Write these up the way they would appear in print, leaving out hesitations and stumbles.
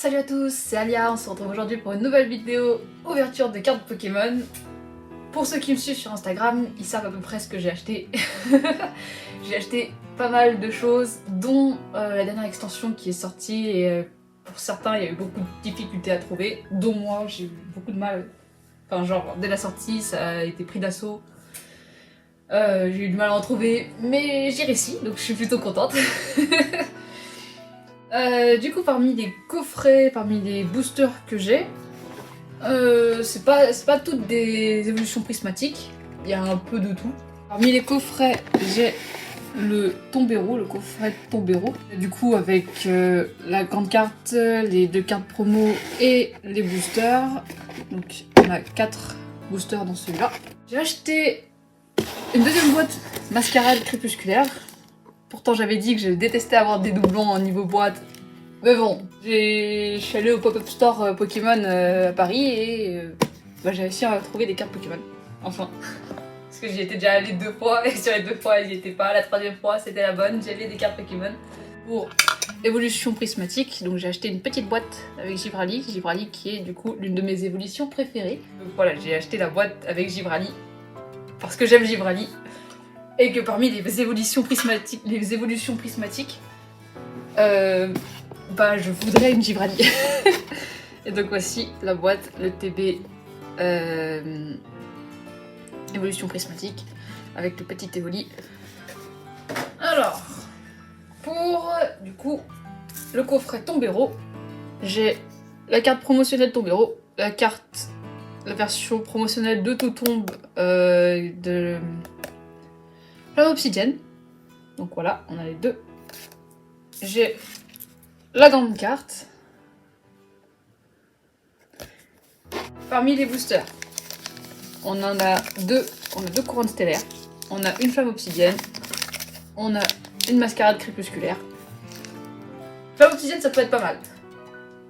Salut à tous, c'est Alia, on se retrouve aujourd'hui pour une nouvelle vidéo ouverture de cartes Pokémon. Pour ceux qui me suivent sur Instagram, ils savent à peu près ce que j'ai acheté. J'ai acheté pas mal de choses, dont la dernière extension qui est sortie et pour certains il y a eu beaucoup de difficultés à trouver, dont moi j'ai eu beaucoup de mal. Enfin genre dès la sortie ça a été pris d'assaut. J'ai eu du mal à en trouver, mais j'ai réussi, donc je suis plutôt contente. Du coup, parmi les coffrets, parmi les boosters que j'ai, c'est pas toutes des évolutions prismatiques, il y a un peu de tout. Parmi les coffrets, j'ai le Tombero, le coffret Tombero. Du coup, avec la grande carte, les 2 cartes promo et les boosters. Donc, on a 4 boosters dans celui-là. J'ai acheté une deuxième boîte Mascarade Crépusculaire. Pourtant, j'avais dit que je détestais avoir des doublons en niveau boîte. Mais bon, je suis allée au pop-up store Pokémon à Paris et j'ai réussi à trouver des cartes Pokémon. Enfin. Parce que j'y étais déjà allée 2 fois et sur les 2 fois, elles n'y étaient pas. La 3e fois, c'était la bonne. J'avais des cartes Pokémon pour évolution prismatique. Donc j'ai acheté une petite boîte avec Givrali. Givrali qui est du coup l'une de mes évolutions préférées. Donc voilà, j'ai acheté la boîte avec Givrali parce que j'aime Givrali. Et que parmi les évolutions prismatiques, je voudrais une Givrali. Et donc voici la boîte, le TB évolution prismatique avec le petit Evoli. Alors, pour du coup le coffret Tombero, j'ai la carte promotionnelle Tombero, la version promotionnelle de Totombe de Flamme Obsidienne. Donc voilà, on a les deux. J'ai la grande carte. Parmi les boosters, on en a deux. On a 2 couronnes stellaires. On a une flamme obsidienne. On a une mascarade crépusculaire. Flamme obsidienne, ça peut être pas mal.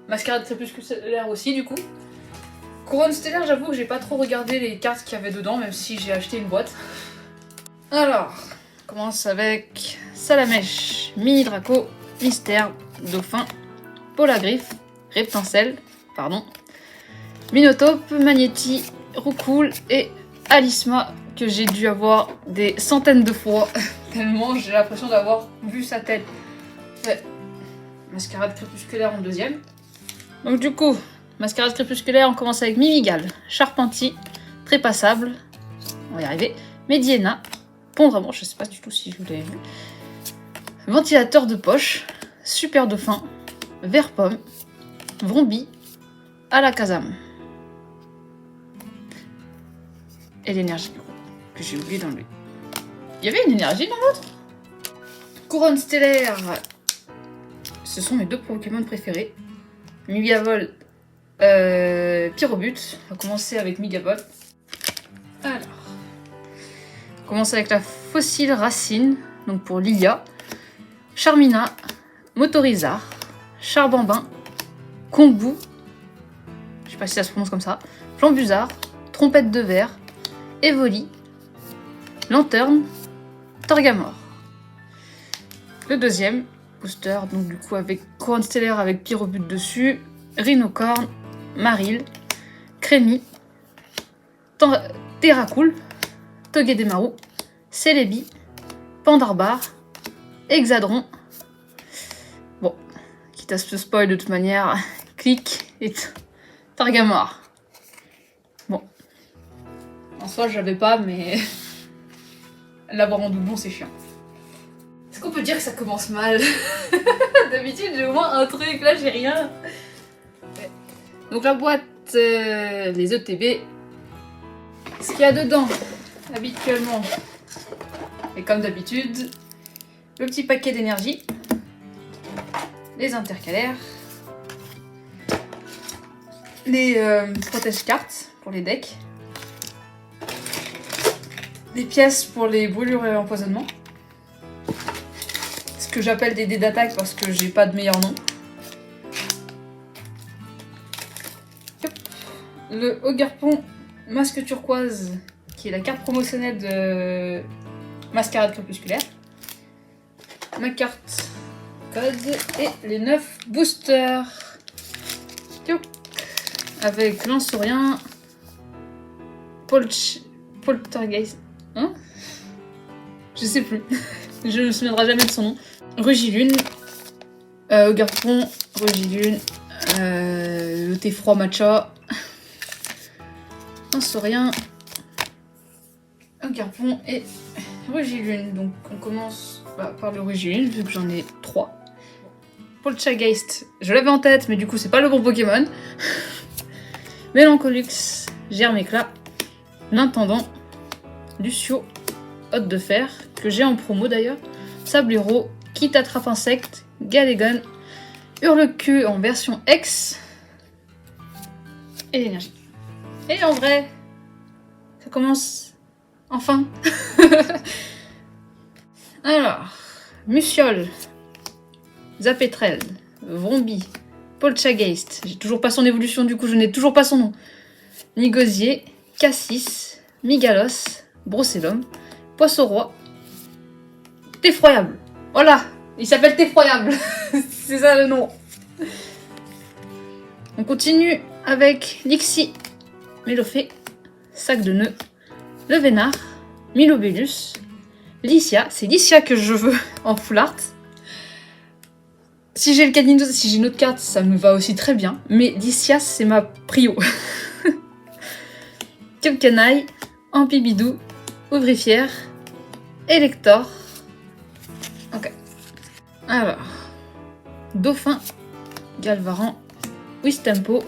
Mascarade crépusculaire aussi, du coup. Couronne stellaire, j'avoue que j'ai pas trop regardé les cartes qu'il y avait dedans, même si j'ai acheté une boîte. Alors, on commence avec Salamèche, Mini Draco, Mystère, Dauphin, Polagriffe, Reptincelle, Minotaure, Magnéti, Roucoule et Alisma, que j'ai dû avoir des centaines de fois, tellement j'ai l'impression d'avoir vu sa tête. Ouais. Mascarade crépusculaire en deuxième. Donc du coup, Mascarade crépusculaire, on commence avec Mimigal, Charpentier, Trépassable, on va y arriver, Mediena, Pondramon, je sais pas du tout si je vous l'avez vu, Ventilateur de poche, Super Dauphin, Vert-Pomme, Vrombi, Alakazam. Et l'énergie que j'ai oublié d'enlever. Il y avait une énergie dans l'autre. Couronne stellaire. Ce sont mes 2 Pokémon préférés. Migavol, Pyrobut. On va commencer avec Migavol. Alors. On commence avec la fossile racine. Donc pour Lilia. Charmina. Motorizard. Charbambin. Kombu. Je sais pas si ça se prononce comme ça. Flambuzard. Trompette de verre. Evoli, Lanterne, Torgamore. Le deuxième booster, donc du coup avec couronne stellaire avec Pyrobut dessus, Rhinocorne, Maril, Crémi, Terracool, Togedemaru, Celebi, Pandarbar, Hexadron. Bon, quitte à se spoil de toute manière, Click et Torgamore. Bon. En soi, j'avais pas, mais l'avoir en doublon, c'est chiant. Est-ce qu'on peut dire que ça commence mal? D'habitude, j'ai au moins un truc. Là, j'ai rien. Ouais. Donc la boîte, les ETB. Ce qu'il y a dedans, habituellement, et comme d'habitude, le petit paquet d'énergie, les intercalaires, les protège-cartes pour les decks, des pièces pour les brûlures et empoisonnements. Ce que j'appelle des dés d'attaque parce que j'ai pas de meilleur nom. Le Ogerpon Masque Turquoise, qui est la carte promotionnelle de Mascarade Crépusculaire. Ma carte code et les 9 boosters. avec Lanceurien, Poltergeist. Hein? Je sais plus. Je ne me souviendrai jamais de son nom. Rugilune, Garpon, Rugilune, le thé froid matcha, Lanceurien, Garpon et Rugilune. Donc on commence par le Rugilune vu que j'en ai 3. Poltergeist, je l'avais en tête, mais du coup c'est pas le bon Pokémon. Mélancolux, Germéclat, l'Intendant, Lucio, Hôte de Fer, que j'ai en promo d'ailleurs, Sablero, Kit Attrape Insecte, Galégon, Hurle-Queue en version X, et l'énergie. Et en vrai, ça commence enfin. Alors, Muciole, Zapetrel, Vrombi, Poltergeist, j'ai toujours pas son évolution, du coup je n'ai toujours pas son nom. Nigosier, Cassis, Migalos, Brocellum, Poisson-Roi, Téfroyable. Voilà, il s'appelle Téfroyable. C'est ça le nom. On continue avec Lixie, Mélofée, Sac de Nœuds, Le Vénard, Milobellus, Licia, c'est Licia que je veux en full art. Si j'ai le Caninos, si j'ai une autre carte, ça me va aussi très bien. Mais Licia, c'est ma prio. Capcanaille, Ampibidou, Ouvrifière, Elector. Ok. Alors. Dauphin, Galvaran, Wistempo,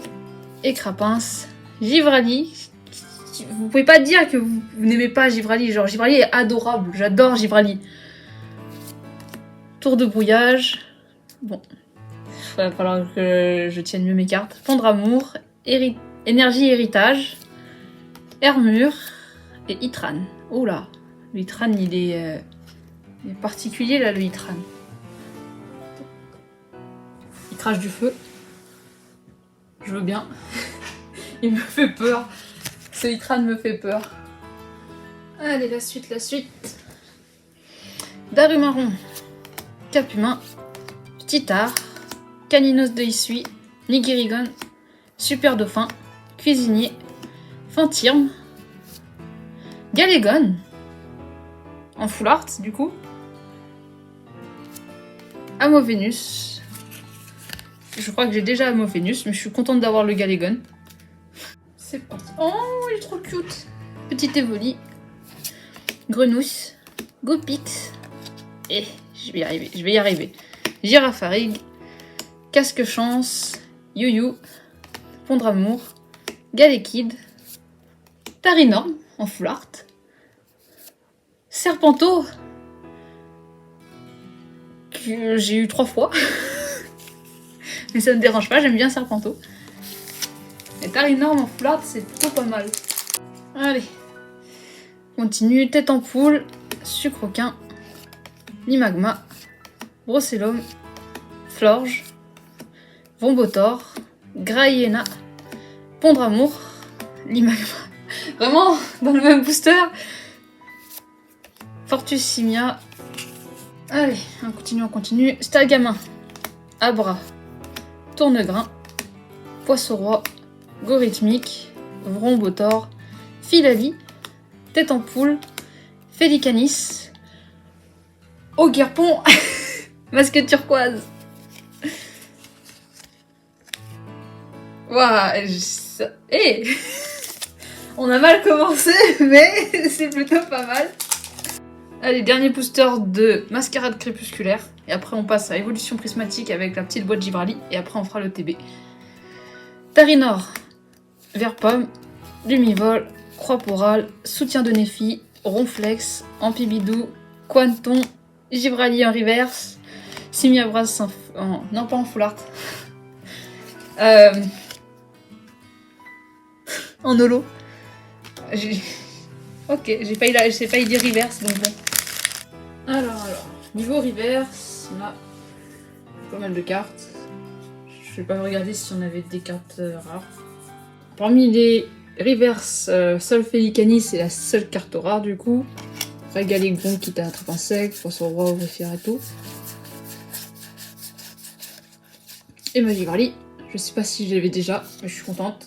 Écrapince, Givrali. Vous pouvez pas dire que vous n'aimez pas Givrali. Genre, Givrali est adorable. J'adore Givrali. Tour de brouillage. Bon. Il va falloir que je tienne mieux mes cartes. Pondramour, Énergie Héritage, Hermure et Itran. Oh là, le Itran il est particulier là, le Itran. Il crache du feu. Je veux bien. Il me fait peur. Ce Itran me fait peur. Allez, la suite, la suite. Darumarron, Capumin, Titard, Caninos de Issui, Nigirigon, Super Dauphin, Cuisinier, Fantirme, Galégon, en full art du coup, Amovenus. Je crois que j'ai déjà Amovenus, mais je suis contente d'avoir le Galégon. C'est parti. Oh, il est trop cute. Petit Évoli, Grenouille, Gopix, et je vais y arriver. Girafarig, Casque Chance, Youyou, Pondramour, Galekid, Tarinorm en full art, Serpento, que j'ai eu 3 fois, mais ça ne me dérange pas, j'aime bien Serpento. Et Tarinorm en full art, c'est plutôt pas mal. Allez, continue, Tête en poule, Sucroquin, Nimagma, Brocellum, Florge, Vombotor, Graïena, Pondramour, Limagma. Vraiment, dans le même booster. Fortus Simia. Allez, on continue. Stalgamin, Abra, Tournegrain, Poisson-Roi, Gorithmique, Vrombotor, Filali, Tête en poule, Félicanis, Oguerpon, Masque turquoise. Waouh, hey, on a mal commencé, mais c'est plutôt pas mal. Allez, dernier booster de Mascarade crépusculaire. Et après, on passe à évolution prismatique avec la petite boîte Givrali. Et après, on fera le TB. Tarinor, Vert-Pomme, Lumivol, Croix-Porale, Soutien de Néphi, Ronflex, Ampibidou, Quanton, Givrali en reverse, Simiabras en... non, pas en full art. En holo. Ok, j'ai failli dire reverse, donc bon. Alors, niveau reverse, on a pas mal de cartes. Je vais pas regarder si on avait des cartes rares. Parmi les reverse, seul Félicanis c'est la seule carte rare du coup. Galégon qui t'attrape un sec, Poisson-Roi, Ouvrifière et tout. Et ma Givrali, je sais pas si je l'avais déjà, mais je suis contente.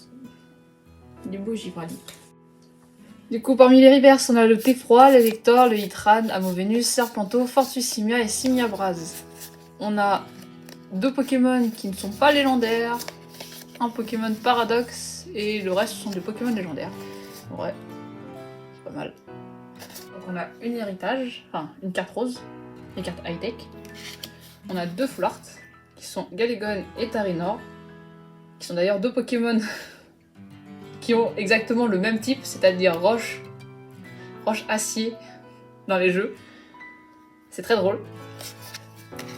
du beau Givraldi. Du coup, parmi les reverse, on a le T-Froid, l'Elector, le Hitran, Amovenus, Serpento, Fortus Simia et Simia Braz. On a 2 Pokémon qui ne sont pas légendaires, un Pokémon Paradoxe et le reste sont des Pokémon légendaires. En vrai, c'est pas mal. Donc on a une héritage, enfin une carte rose, les cartes high-tech. On a 2 Full Art qui sont Galegon et Tarinor, qui sont d'ailleurs 2 Pokémon qui ont exactement le même type, c'est-à-dire roche acier dans les jeux. C'est très drôle.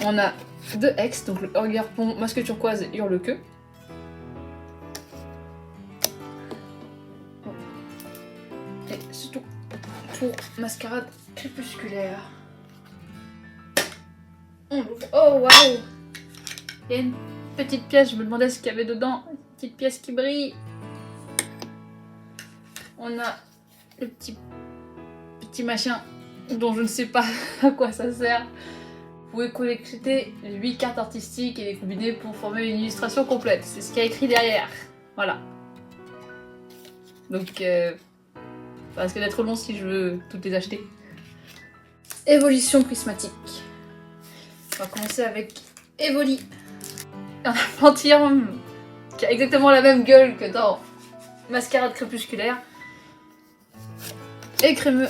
On a 2 X, donc le Urgarpon, Masque Turquoise et Hurle-Queue. Et c'est tout pour Mascarade Crépusculaire. On l'ouvre. Oh waouh! Il y a une petite pièce, je me demandais ce qu'il y avait dedans. Une petite pièce qui brille. On a le petit machin dont je ne sais pas à quoi ça sert. Vous pouvez collecter 8 cartes artistiques et les combiner pour former une illustration complète. C'est ce qu'il y a écrit derrière. Voilà. Donc, ça risque d'être long si je veux toutes les acheter. Évolution prismatique. On va commencer avec Evoli. Un Panthyrum qui a exactement la même gueule que dans Mascarade Crépusculaire. Écrémeux,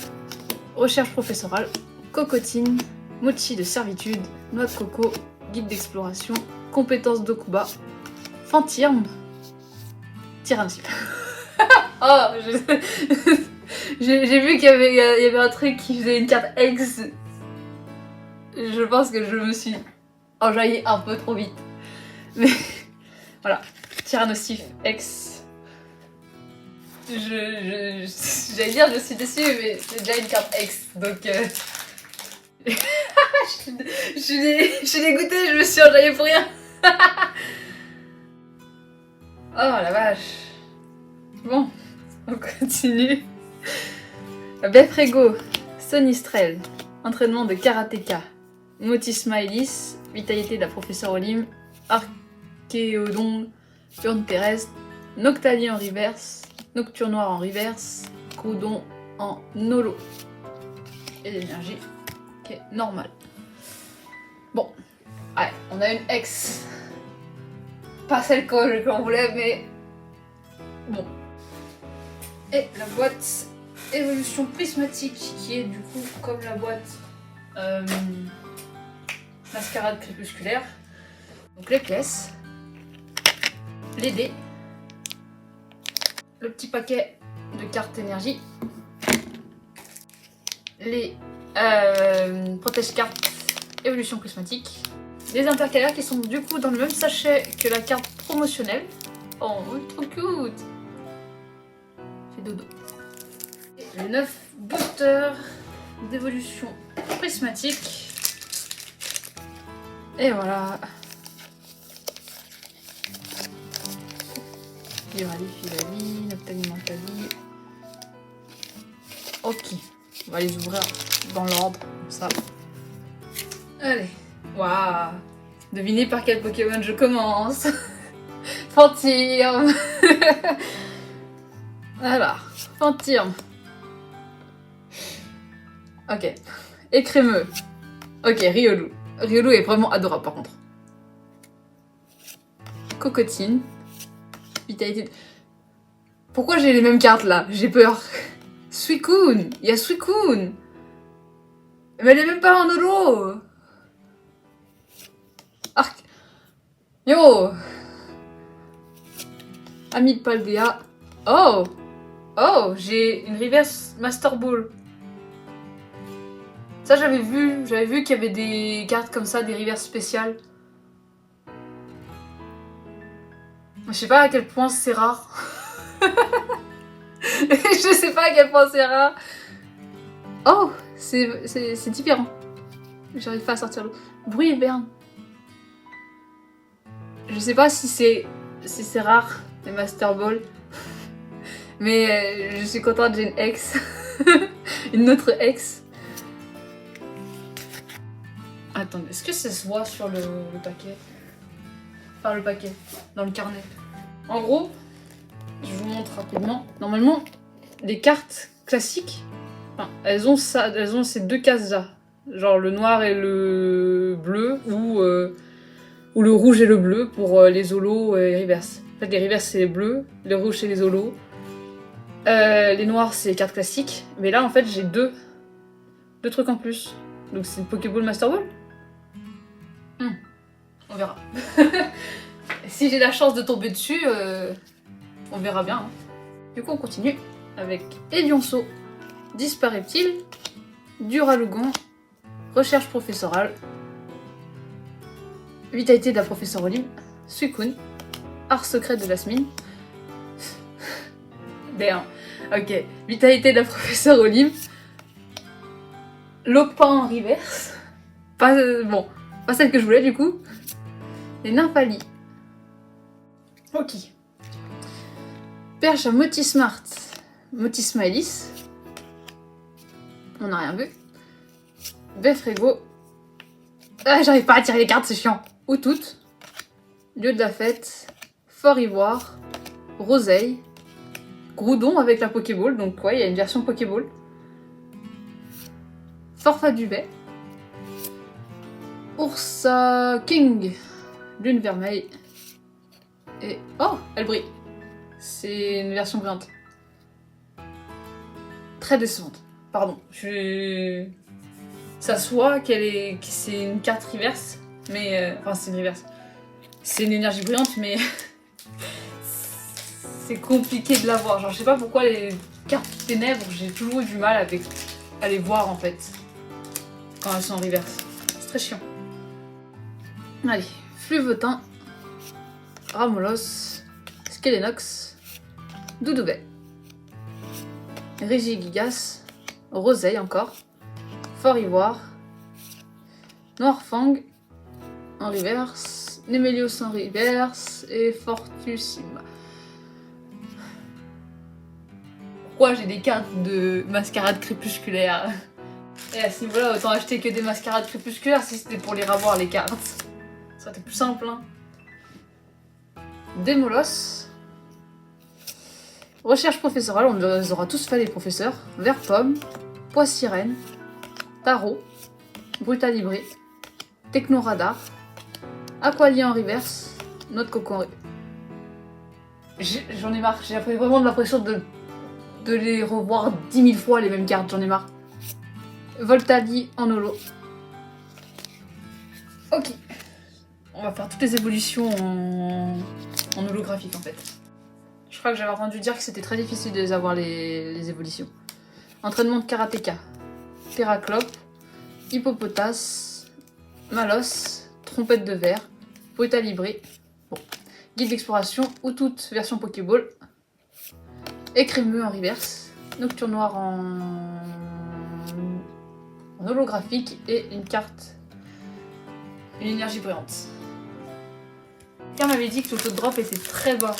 recherche professorale, Cocotine, Mochi de servitude, Noix de coco, guide d'exploration, compétences d'Okuba, Phantirm, Tyrannosaure. Oh, j'ai vu qu'il y avait un truc qui faisait une carte X. Je pense que je me suis enjaillée un peu trop vite. Mais voilà, Tyrannosaure X. J'allais dire je suis déçue, mais c'est déjà une carte X, donc je suis dégoûtée, je me suis enjaillée pour rien. Oh la vache. Bon, on continue. Befrego, Sonistrel, entraînement de karatéka, Motisma Ellis, vitalité de la professeure Olim, Archéodon, Urne terrestre, Noctali en reverse, Nocturnoir en reverse, Groudon en holo. Et l'énergie qui est normale. Bon, ouais, on a une X. Pas celle qu'on voulait, mais bon. Et la boîte évolution prismatique qui est du coup comme la boîte Mascarade Crépusculaire. Donc les pièces, les dés, le petit paquet de cartes énergie, les protège-cartes évolution prismatique, les intercalaires qui sont du coup dans le même sachet que la carte promotionnelle. Oh, trop cute! C'est dodo. Et les 9 boosters d'évolution prismatique. Et voilà. Filali, Noctali, Mentali. Ok, on va les ouvrir dans l'ordre, comme ça. Allez, waouh! Devinez par quel Pokémon je commence. Phantirm. Alors, Phantirm. Ok. Écrémeux. Ok, Riolu. Riolu est vraiment adorable par contre. Cocotine. Vitalité. Pourquoi j'ai les mêmes cartes là? J'ai peur. Suicune. Il y a Suicune. Mais elle est même pas en holo. Arc. Yo. Ami de Paldea. Oh. Oh, j'ai une reverse Master Ball. Ça j'avais vu qu'il y avait des cartes comme ça, des reverses spéciales. Je sais pas à quel point c'est rare. Je sais pas à quel point c'est rare. Oh, c'est différent. J'arrive pas à sortir l'eau. Bruit et berne. Je sais pas si c'est rare, les Master Ball. Mais je suis contente, j'ai une ex. Une autre ex. Attendez, est-ce que ça se voit sur le paquet? Enfin, le paquet, dans le carnet. En gros, je vous montre rapidement. Normalement, les cartes classiques, enfin, elles ont ces deux cases-là. Genre le noir et le bleu, ou le rouge et le bleu pour les holos et les reverse. En fait, les reverse c'est les bleus, les rouges c'est les holos. Les noirs c'est les cartes classiques. Mais là, en fait, j'ai deux trucs en plus. Donc c'est une Pokéball Master Ball. On verra. Si j'ai la chance de tomber dessus, on verra bien. Hein. Du coup, on continue avec Elionceau, Dispareptile, Duralugon, Recherche professorale, Vitalité de la professeure Olim, Suicune, Art secret de Jasmine. D1. Ok. Vitalité de la professeure Olim, Lopin en reverse. Pas celle que je voulais du coup. Les Nymphali. Ok. Perche à Motismart, Motismaelis. On n'a rien vu. Beffrego. Ah, j'arrive pas à tirer les cartes, c'est chiant. Outout. Lieu de la fête. Fort Ivoire. Roseille. Groudon avec la Pokéball, donc ouais, il y a une version Pokéball. Forfait Duvet. Ursa King. Lune vermeille. Et... oh, elle brille. C'est une version brillante. Très décevante. Pardon. Ça soit que c'est une carte reverse, mais... enfin, c'est une reverse. C'est une énergie brillante, mais... c'est compliqué de la voir. Genre, je sais pas pourquoi les cartes ténèbres, j'ai toujours eu du mal à les voir, en fait. Quand elles sont en reverse. C'est très chiant. Allez. Fluvetin. Ramolos. Skelenox. Doudoubet. Régigigas. Roseille encore. Fort Ivoire. Noirfang. En reverse. Nemelios en reverse. Et Fortussima. Pourquoi j'ai des cartes de mascarade crépusculaire? Et à ce niveau-là, autant acheter que des mascarades crépusculaires si c'était pour les ravoir les cartes. Ça aurait été plus simple, hein. Démolos. Recherche professorale, on les aura tous fait les professeurs. Vert pomme. Pois sirène. Tarot. Brutalibré. Technoradar. Aqualia en reverse. Note coco. J'en ai marre, j'ai vraiment l'impression de les revoir 10 000 fois les mêmes cartes, j'en ai marre. Voltali en holo. Ok. On va faire toutes les évolutions en holographique en fait. Je crois que j'avais entendu dire que c'était très difficile de les avoir les évolutions. Entraînement de karatéka. Terraclope. Hippopotas. Malos. Trompette de verre. Brutalibré. Bon. Guide d'exploration. Outout version Pokéball. Écrémeux en reverse. Nocturne noir en holographique. Et une carte. Une énergie brillante. Quelqu'un m'avait dit que le taux de drop était très bas.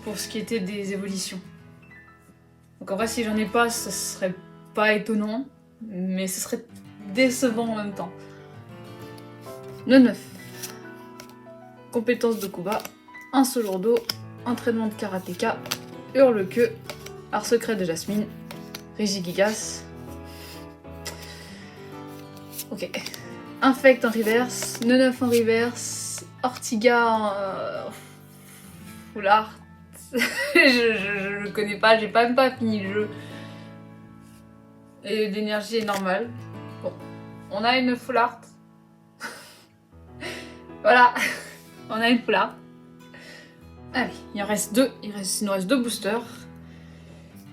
Pour ce qui était des évolutions. Donc en vrai, si j'en ai pas, ce serait pas étonnant. Mais ce serait décevant en même temps. Le 9. Compétence de Kuba. Un Solourdo. Entraînement de karatéka. Hurle-queue. Art secret de Jasmine. Régigigas. Ok. Infect en reverse. Neuf en reverse. Ortiga en... full art. je le connais pas, j'ai même pas fini le jeu. Et l'énergie est normale. Bon. On a une full art. Voilà. On a une full art. Allez, il en reste deux. Il nous reste deux boosters.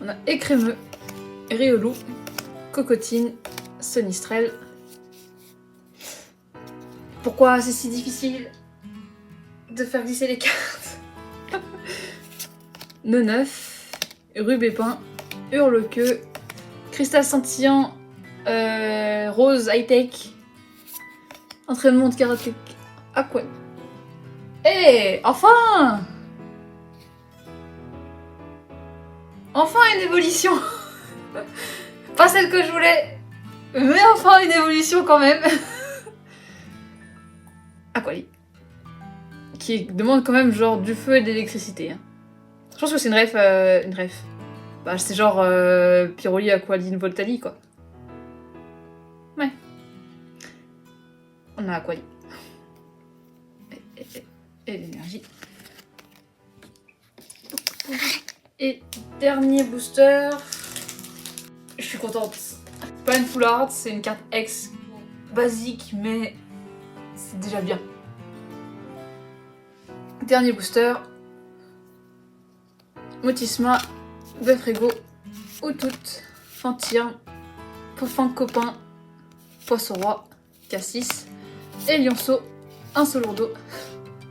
On a Écrémeux, Riolou, Cocotine, Sonistrel. Pourquoi c'est si difficile de faire glisser les cartes? Neuf, Rubépin, Hurle-queue, Cristal scintillant, Rose high-tech, Entraînement de karaté. Ah quoi? Eh, enfin! Enfin une évolution. Pas celle que je voulais, mais enfin une évolution quand même. Aquali. qui demande quand même genre du feu et de l'électricité. Hein. Je pense que c'est une ref. Bah, c'est genre Pyroli, Aqualine, Voltali, quoi. Ouais. On a Aqualine. Et l'énergie. Et dernier booster. Je suis contente. C'est pas une full art, c'est une carte X basique, mais c'est déjà bien. Dernier booster. Motisma, Befrego, Outout, Fantirme, Pofang Copain, Poisson Roi, Cassis, et Lionceau, un Solourdo,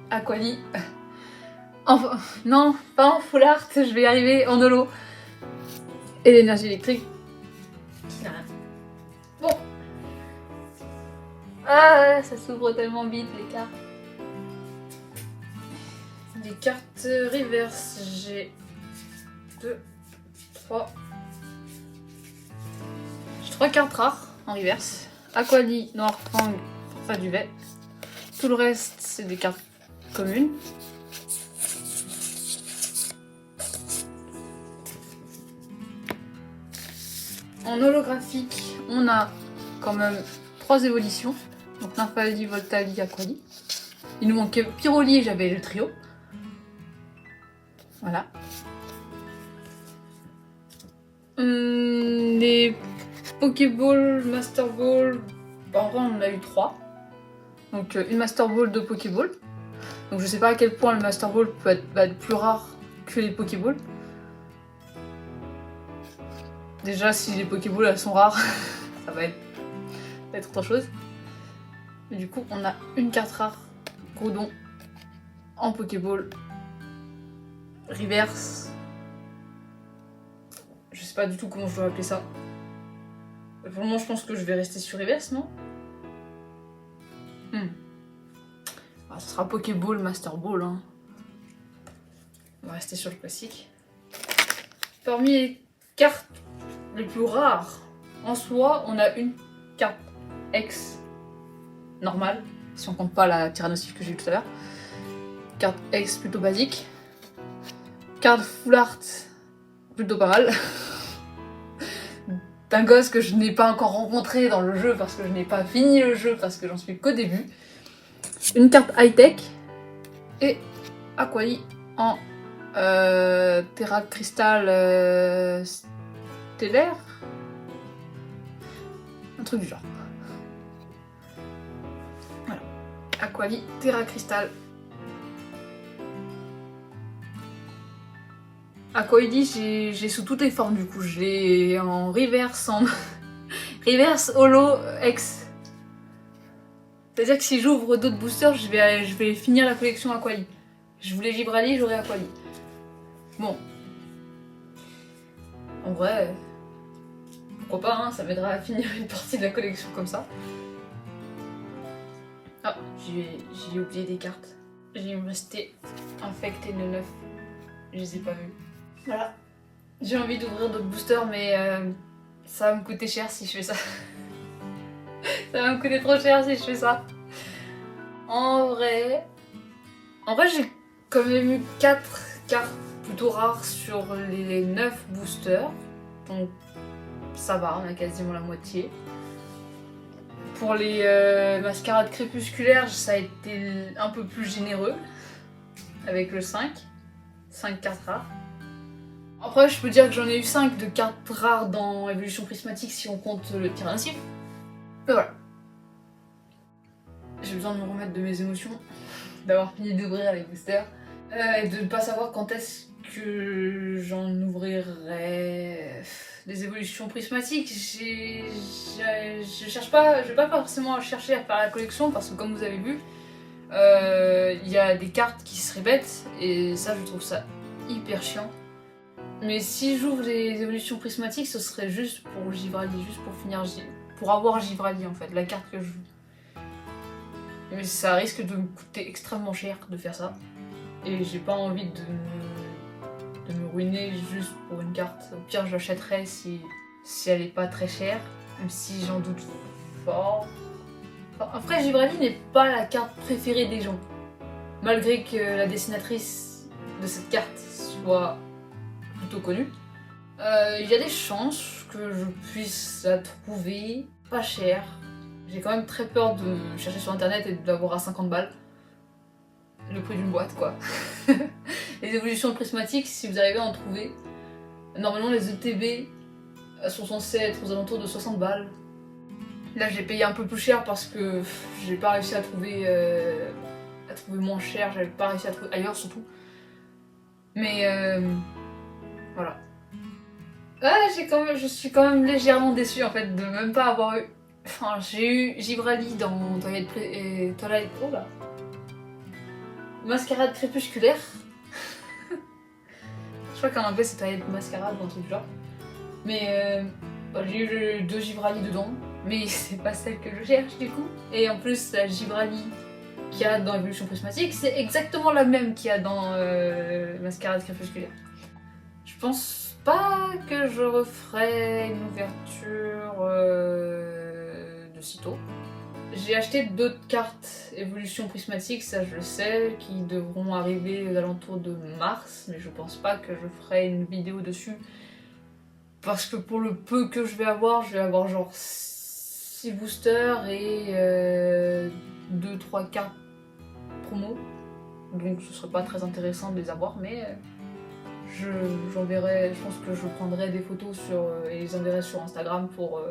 Aquali. Enfin, non, pas en full art, je vais y arriver en holo. Et l'énergie électrique. Bon. Ah, ça s'ouvre tellement vite les cartes. Les cartes reverse, j'ai 2, 3. J'ai 3 cartes rares en reverse. Aquali, Noir Fang, Forfait Duvet. Tout le reste, c'est des cartes communes. En holographique, on a quand même 3 évolutions. Donc Nymphali, Voltali, Aquali. Il nous manquait Pyroli et j'avais le trio. Voilà. Les Pokéball, Master Ball, en vrai on en a eu 3. Donc une Master Ball, 2 Pokéball. Donc je sais pas à quel point le Master Ball peut être plus rare que les Pokéball. Déjà si les Pokéballs elles sont rares, ça va être autre chose. Mais du coup on a une carte rare, Groudon, en Pokéball. Reverse. Je sais pas du tout comment je dois appeler ça. Pour le moment, je pense que je vais rester sur Reverse, non? Ah, ce sera Pokéball, Master Ball. Hein. On va rester sur le classique. Parmi les cartes les plus rares, en soi, on a une carte X normale, si on compte pas la Tyrannosaure que j'ai eu tout à l'heure. Carte X plutôt basique. Carte full art, plutôt pas mal. D'un gosse que je n'ai pas encore rencontré dans le jeu parce que je n'ai pas fini le jeu parce que j'en suis qu'au début. Une carte high-tech et Aquali en Terra Crystal stellaire. Un truc du genre. Voilà. Aquali, Terra Crystal. Aquali, j'ai sous toutes les formes du coup. Je l'ai en reverse, en reverse, holo, X. C'est-à-dire que si j'ouvre d'autres boosters, je vais finir la collection Aquali. Je voulais Gibrali, j'aurai Aquali. Bon. En vrai, pourquoi pas, hein, ça m'aidera à finir une partie de la collection comme ça. Ah, j'ai oublié des cartes. Il me restait Infect et 9. Je les ai pas vues. Voilà. J'ai envie d'ouvrir d'autres boosters, mais ça va me coûter cher si je fais ça. Ça va me coûter trop cher si je fais ça. En vrai, j'ai quand même eu 4 cartes plutôt rares sur les 9 boosters. Donc ça va, on a quasiment la moitié. Pour les mascarades crépusculaires, ça a été un peu plus généreux. Avec le 5 cartes rares. Après, je peux dire que j'en ai eu 5 de cartes rares dans Évolution Prismatique si on compte le Tyrannosaure. Mais voilà. J'ai besoin de me remettre de mes émotions, d'avoir fini d'ouvrir les boosters, et de ne pas savoir quand est-ce que j'en ouvrirai des évolutions prismatiques. Je cherche pas, je vais pas forcément chercher à faire la collection parce que comme vous avez vu, il y a des cartes qui se répètent et ça je trouve ça hyper chiant. Mais si j'ouvre les évolutions prismatiques, ce serait juste pour Givrali, juste pour finir, pour avoir Givrali en fait, la carte que je joue. Mais ça risque de me coûter extrêmement cher de faire ça. Et j'ai pas envie de me ruiner juste pour une carte. Au pire, je l'achèterai si elle est pas très chère, même si j'en doute fort. Enfin, après, Givrali n'est pas la carte préférée des gens. malgré que la dessinatrice de cette carte soit plutôt connue. Il y a des chances que je puisse la trouver pas chère. J'ai quand même très peur de chercher sur internet et d'avoir à 50 balles. Le prix d'une boîte quoi. Les évolutions prismatiques, si vous arrivez à en trouver, normalement les ETB sont censés être aux alentours de 60 balles. Là j'ai payé un peu plus cher parce que j'ai pas réussi à trouver moins cher, j'avais pas réussi à trouver ailleurs surtout. Mais voilà. Ah, je suis quand même légèrement déçue en fait de même pas avoir eu. Enfin, j'ai eu Givrali dans Twilight. Oh là! Mascarade crépusculaire. Je crois qu'en anglais c'est Twilight Mascarade ou un truc du genre. Mais j'ai eu 2 Givrali dedans, mais c'est pas celle que je cherche du coup. Et en plus, la Givrali qu'il y a dans Évolution Prismatique, c'est exactement la même qu'il y a dans Mascarade crépusculaire. Je pense pas que je referai une ouverture de sitôt. J'ai acheté d'autres cartes Évolution Prismatique, ça je le sais, qui devront arriver aux alentours de mars, mais je pense pas que je ferai une vidéo dessus. Parce que pour le peu que je vais avoir genre 6 boosters et 2-3 cartes promo. Donc ce serait pas très intéressant de les avoir, mais j'enverrai, je pense que je prendrai des photos et les enverrai sur Instagram pour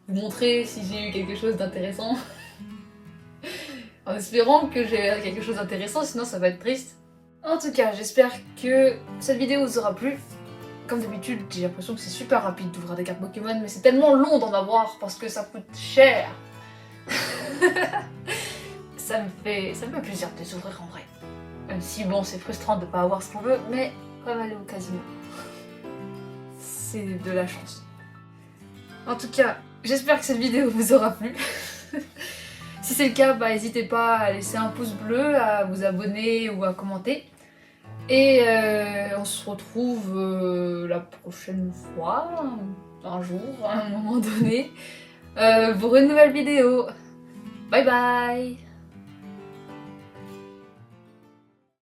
vous montrer si j'ai eu quelque chose d'intéressant. En espérant que j'ai quelque chose d'intéressant, sinon ça va être triste. En tout cas, j'espère que cette vidéo vous aura plu. Comme d'habitude, j'ai l'impression que c'est super rapide d'ouvrir des cartes Pokémon, mais c'est tellement long d'en avoir parce que ça coûte cher. ça me fait plaisir de les ouvrir en vrai. Même si bon, c'est frustrant de pas avoir ce qu'on veut, mais comme aller au casino, c'est de la chance. En tout cas, j'espère que cette vidéo vous aura plu. Si c'est le cas, n'hésitez pas à laisser un pouce bleu, à vous abonner ou à commenter. Et on se retrouve la prochaine fois, un jour, à un moment donné, pour une nouvelle vidéo. Bye bye!